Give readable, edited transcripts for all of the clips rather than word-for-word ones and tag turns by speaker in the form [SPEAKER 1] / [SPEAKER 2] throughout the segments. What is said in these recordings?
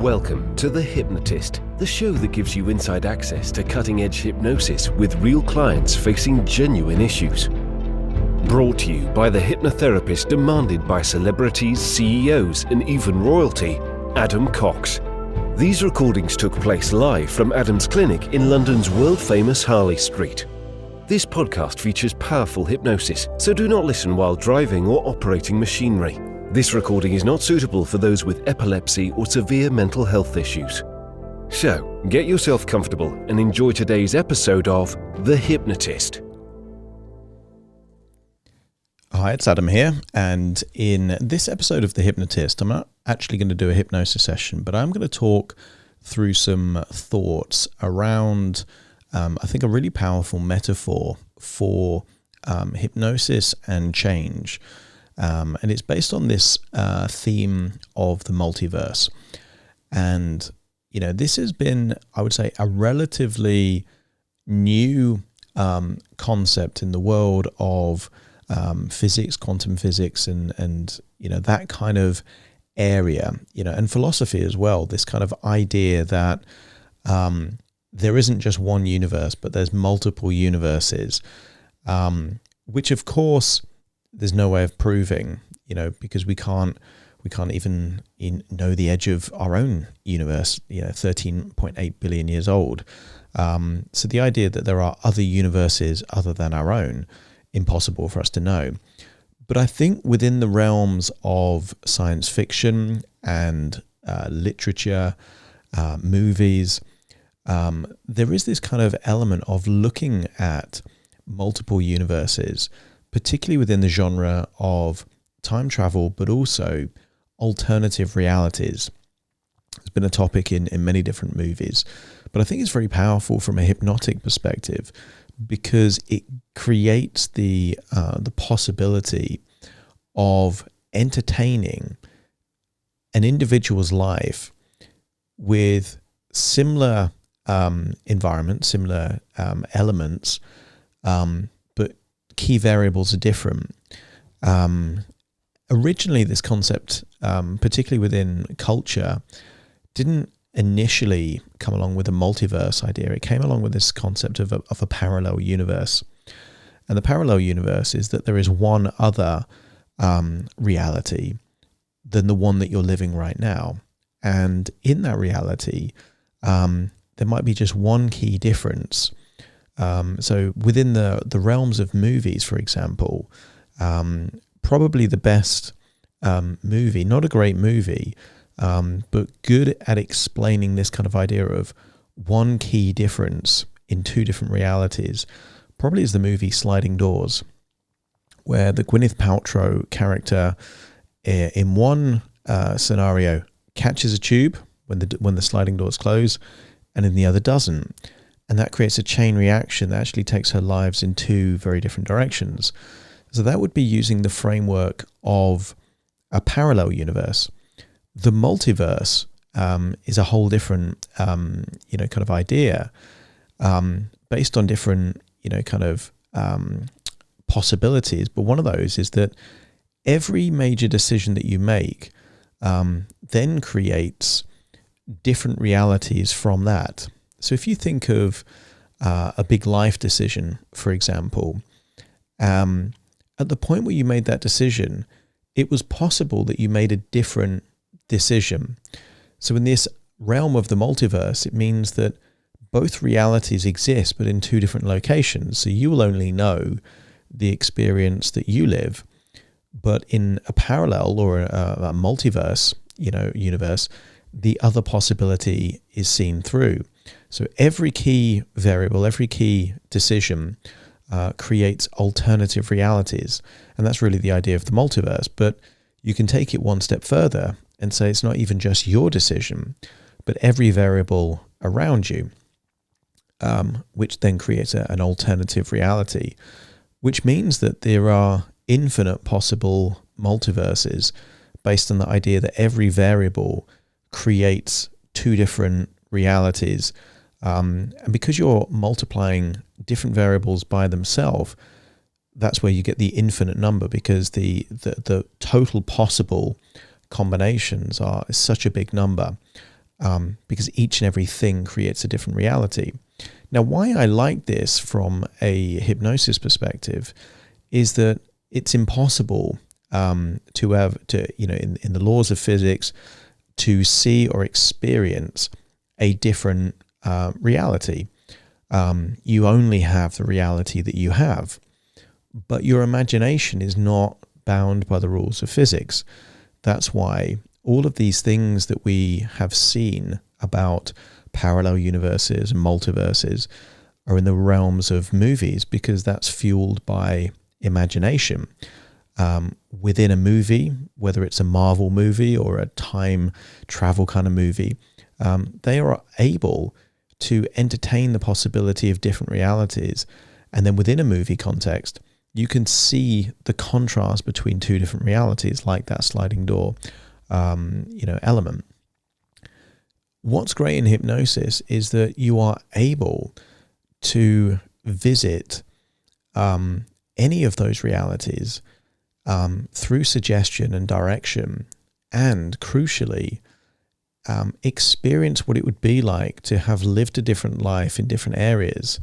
[SPEAKER 1] Welcome to The Hypnotist, the show that gives you inside access to cutting-edge hypnosis with real clients facing genuine issues. Brought to you by the hypnotherapist demanded by celebrities, CEOs, and even royalty, Adam Cox. These recordings took place live from Adam's clinic in London's world-famous Harley Street. This podcast features powerful hypnosis, so do not listen while driving or operating machinery. This recording is not suitable for those with epilepsy or severe mental health issues. So, get yourself comfortable and enjoy today's episode of The Hypnotist.
[SPEAKER 2] Hi, it's Adam here, and in this episode of The Hypnotist, I'm not actually going to do a hypnosis session, but I'm going to talk through some thoughts around, I think, a really powerful metaphor for hypnosis and change. And it's based on this theme of the multiverse. And, you know, this has been, I would say, a relatively new concept in the world of physics, quantum physics, and you know, that kind of area, you know, and philosophy as well. This kind of idea that there isn't just one universe, but there's multiple universes, which of course there's no way of proving, you know, because we can't even know the edge of our own universe, you know, 13.8 billion years old. So the idea that there are other universes other than our own, impossible for us to know. But I think within the realms of science fiction and literature, movies, there is this kind of element of looking at multiple universes, particularly within the genre of time travel, but also alternative realities. It's been a topic in many different movies, but I think it's very powerful from a hypnotic perspective because it creates the possibility of entertaining an individual's life with similar environments, similar elements, but key variables are different. Originally, this concept, particularly within culture, didn't initially come along with a multiverse idea. It came along with this concept of a parallel universe. And the parallel universe is that there is one other reality than the one that you're living right now. And in that reality, there might be just one key difference. So within the realms of movies, for example, probably the best movie, not a great movie, but good at explaining this kind of idea of one key difference in two different realities, probably is the movie Sliding Doors, where the Gwyneth Paltrow character in one scenario catches a tube when the sliding doors close, and in the other doesn't. And that creates a chain reaction that actually takes her lives in two very different directions. So that would be using the framework of a parallel universe. The multiverse is a whole different, kind of idea based on different, kind of possibilities. But one of those is that every major decision that you make then creates different realities from that. So if you think of a big life decision, for example, at the point where you made that decision, it was possible that you made a different decision. So in this realm of the multiverse, it means that both realities exist, but in two different locations. So you will only know the experience that you live, but in a parallel or a multiverse, universe, the other possibility is seen through. So every key variable, every key decision creates alternative realities. And that's really the idea of the multiverse. But you can take it one step further and say it's not even just your decision, but every variable around you, which then creates an alternative reality, which means that there are infinite possible multiverses based on the idea that every variable creates two different realities. And because you're multiplying different variables by themselves, that's where you get the infinite number, because the total possible combinations is such a big number. because each and everything creates a different reality. Now, why I like this from a hypnosis perspective is that it's impossible to have in the laws of physics to see or experience a different reality. You only have the reality that you have, but your imagination is not bound by the rules of physics. That's why all of these things that we have seen about parallel universes and multiverses are in the realms of movies, because that's fueled by imagination. Within a movie, whether it's a Marvel movie or a time travel kind of movie, they are able to entertain the possibility of different realities. And then within a movie context, you can see the contrast between two different realities, like that sliding door element. What's great in hypnosis is that you are able to visit any of those realities through suggestion and direction, and crucially, experience what it would be like to have lived a different life in different areas,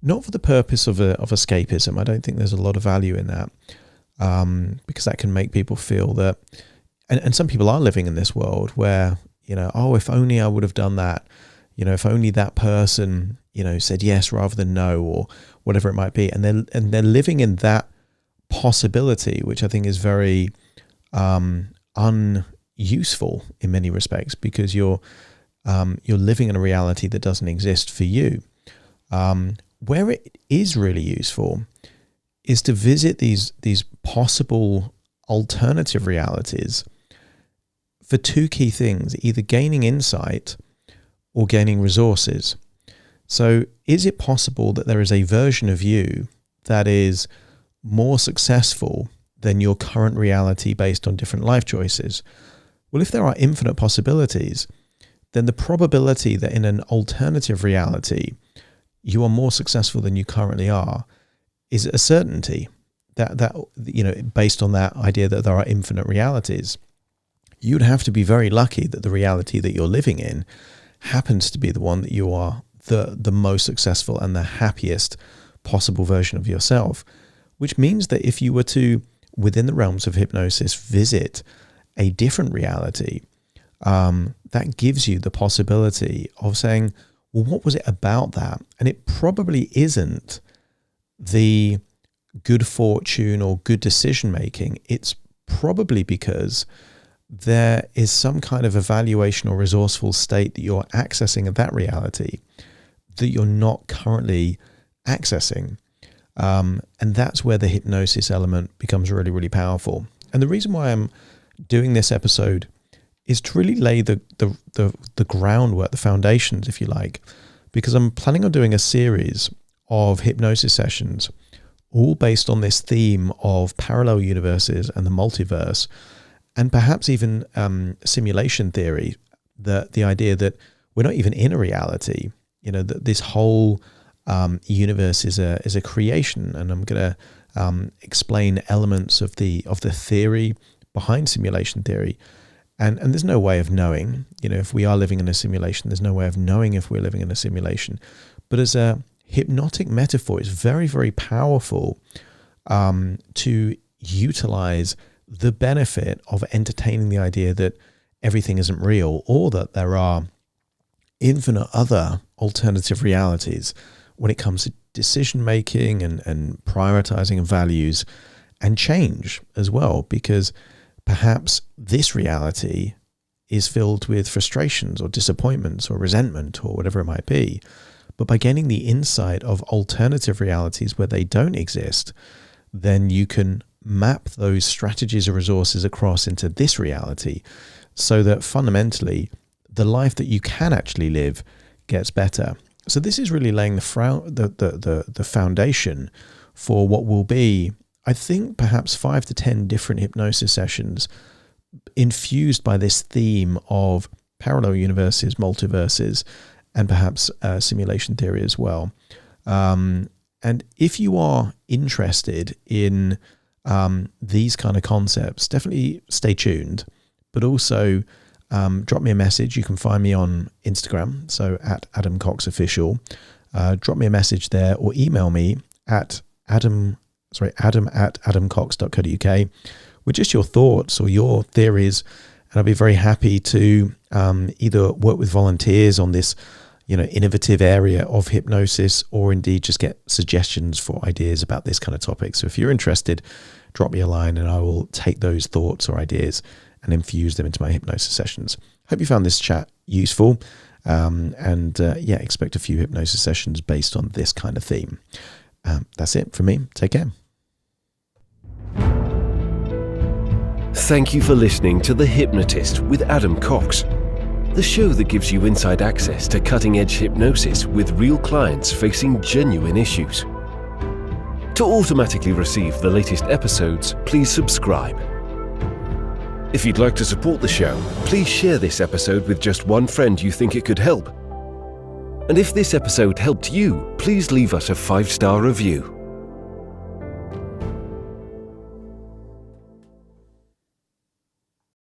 [SPEAKER 2] not for the purpose of escapism. I don't think there's a lot of value in that, because that can make people feel that, and some people are living in this world where, if only I would have done that, if only that person, said yes rather than no, or whatever it might be, and they're living in that possibility, which I think is very unuseful in many respects, because you're living in a reality that doesn't exist for you. Where it is really useful is to visit these possible alternative realities for two key things: either gaining insight or gaining resources. So is it possible that there is a version of you that is more successful than your current reality based on different life choices? Well, if there are infinite possibilities, then the probability that in an alternative reality you are more successful than you currently are is a certainty. That based on that idea that there are infinite realities, you'd have to be very lucky that the reality that you're living in happens to be the one that you are the most successful and the happiest possible version of yourself. Which means that if you were to, within the realms of hypnosis, visit a different reality, that gives you the possibility of saying, well, what was it about that? And it probably isn't the good fortune or good decision making. It's probably because there is some kind of evaluation or resourceful state that you're accessing of that reality that you're not currently accessing. And that's where the hypnosis element becomes really, really powerful. And the reason why I'm doing this episode is to really lay the groundwork, the foundations, if you like, because I'm planning on doing a series of hypnosis sessions, all based on this theme of parallel universes and the multiverse, and perhaps even simulation theory, the idea that we're not even in a reality, that this whole universe is a creation. And I'm going to explain elements of the theory behind simulation theory. And there's no way of knowing, if we are living in a simulation, there's no way of knowing if we're living in a simulation. But as a hypnotic metaphor, it's very, very powerful to utilize the benefit of entertaining the idea that everything isn't real, or that there are infinite other alternative realities when it comes to decision making and prioritizing of values and change as well, because perhaps this reality is filled with frustrations or disappointments or resentment or whatever it might be. But by gaining the insight of alternative realities where they don't exist, then you can map those strategies or resources across into this reality, so that fundamentally the life that you can actually live gets better. So this is really laying the foundation for what will be, I think, perhaps 5 to 10 different hypnosis sessions infused by this theme of parallel universes, multiverses, and perhaps simulation theory as well. And if you are interested in these kind of concepts, definitely stay tuned. But also, drop me a message. You can find me on Instagram, so at Adam Cox Official. Drop me a message there or email me at adam at adamcox.co.uk with just your thoughts or your theories. And I'll be very happy to either work with volunteers on this, innovative area of hypnosis, or indeed just get suggestions for ideas about this kind of topic. So if you're interested, drop me a line and I will take those thoughts or ideas and infuse them into my hypnosis sessions. Hope you found this chat useful. Expect a few hypnosis sessions based on this kind of theme. That's it for me. Take care.
[SPEAKER 1] Thank you for listening to The Hypnotist with Adam Cox, the show that gives you inside access to cutting-edge hypnosis with real clients facing genuine issues. To automatically receive the latest episodes, please subscribe. If you'd like to support the show, please share this episode with just one friend you think it could help. And if this episode helped you, please leave us a 5-star review.